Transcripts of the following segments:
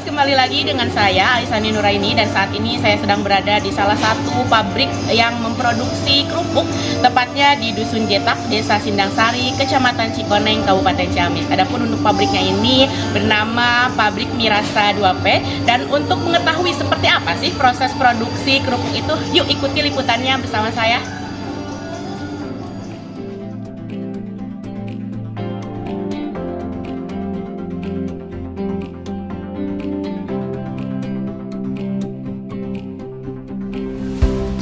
kembali lagi dengan saya Aisani Nuraini, dan saat ini saya sedang berada di salah satu pabrik yang memproduksi kerupuk, tepatnya di Dusun Jetak, Desa Sindangsari, Kecamatan Cikoneng, Kabupaten Ciamis. Adapun untuk pabriknya ini bernama Pabrik Mirasa 2P, dan untuk mengetahui seperti apa sih proses produksi kerupuk itu, yuk ikuti liputannya bersama saya.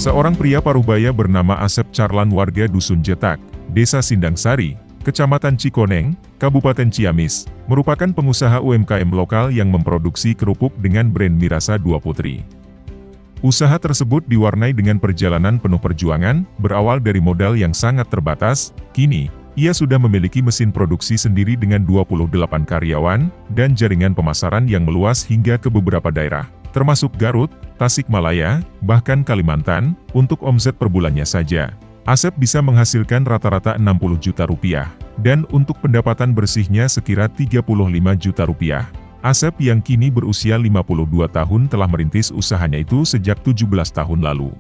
Seorang pria parubaya bernama Asep Carlan warga Dusun Jetak, Desa Sindangsari, Kecamatan Cikoneng, Kabupaten Ciamis, merupakan pengusaha UMKM lokal yang memproduksi kerupuk dengan brand Mirasa 2 Putri. Usaha tersebut diwarnai dengan perjalanan penuh perjuangan, berawal dari modal yang sangat terbatas. Kini, ia sudah memiliki mesin produksi sendiri dengan 28 karyawan, dan jaringan pemasaran yang meluas hingga ke beberapa daerah, termasuk Garut, Tasikmalaya, bahkan Kalimantan. Untuk omset per bulannya saja, Asep bisa menghasilkan rata-rata 60 juta rupiah, dan untuk pendapatan bersihnya sekira 35 juta rupiah. Asep yang kini berusia 52 tahun telah merintis usahanya itu sejak 17 tahun lalu.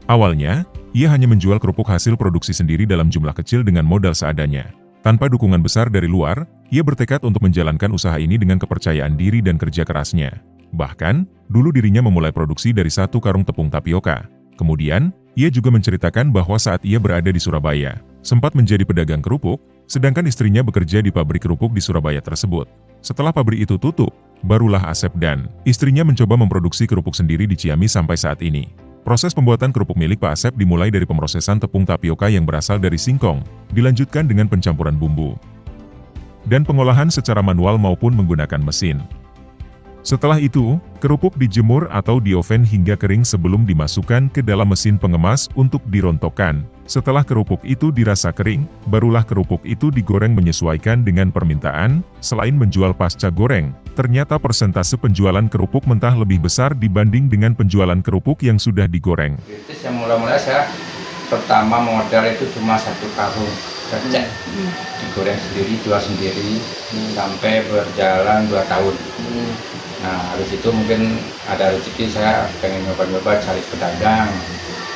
Awalnya, ia hanya menjual kerupuk hasil produksi sendiri dalam jumlah kecil dengan modal seadanya. Tanpa dukungan besar dari luar, ia bertekad untuk menjalankan usaha ini dengan kepercayaan diri dan kerja kerasnya. Bahkan, dulu dirinya memulai produksi dari 1 karung tepung tapioka. Kemudian, ia juga menceritakan bahwa saat ia berada di Surabaya, sempat menjadi pedagang kerupuk, sedangkan istrinya bekerja di pabrik kerupuk di Surabaya tersebut. Setelah pabrik itu tutup, barulah Asep dan istrinya mencoba memproduksi kerupuk sendiri di Ciamis sampai saat ini. Proses pembuatan kerupuk milik Pak Asep dimulai dari pemrosesan tepung tapioka yang berasal dari singkong, dilanjutkan dengan pencampuran bumbu, dan pengolahan secara manual maupun menggunakan mesin. Setelah itu, kerupuk dijemur atau dioven hingga kering sebelum dimasukkan ke dalam mesin pengemas untuk dirontokkan. Setelah kerupuk itu dirasa kering, barulah kerupuk itu digoreng menyesuaikan dengan permintaan. Selain menjual pasca goreng, ternyata persentase penjualan kerupuk mentah lebih besar dibanding dengan penjualan kerupuk yang sudah digoreng. Itu yang mula-mula saya pertama modal itu cuma 1 karung krecek, digoreng sendiri, jual sendiri, sampai berjalan 2 tahun. Nah, habis itu mungkin ada rezeki, saya pengen nyoba-nyoba cari pedagang.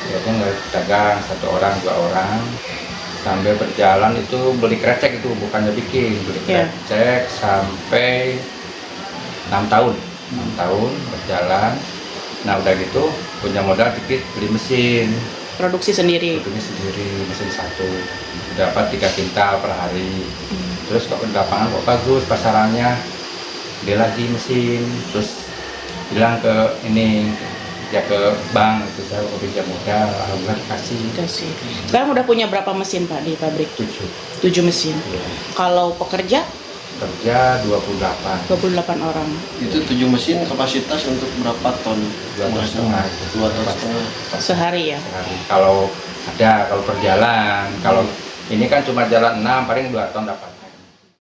Biasanya nggak pedagang, 1 orang, 2 orang. Sambil berjalan itu beli krecek itu, bukannya bikin, beli krecek sampai 6 tahun. 6 tahun berjalan. Nah, udah gitu punya modal dikit, beli mesin. Produksi sendiri? Produksi sendiri, mesin 1. Dapat 3 kintal per hari. Terus kok lapangan kok bagus, pasarannya. Dia lagi mesin, terus bilang ke ini, ya ke bank, itu saya mau pinjam modal, alhamdulillah dikasih. Sekarang udah punya berapa mesin Pak di pabrik? 7 mesin. Ya. Kalau pekerja? Kerja 28 orang. Itu 7 mesin kapasitas untuk berapa ton? 2,5 ton. 2 ton setengah Sehari ya? Sehari. Kalau ada, kalau berjalan, kalau ini kan cuma jalan 6, paling 2 ton dapat.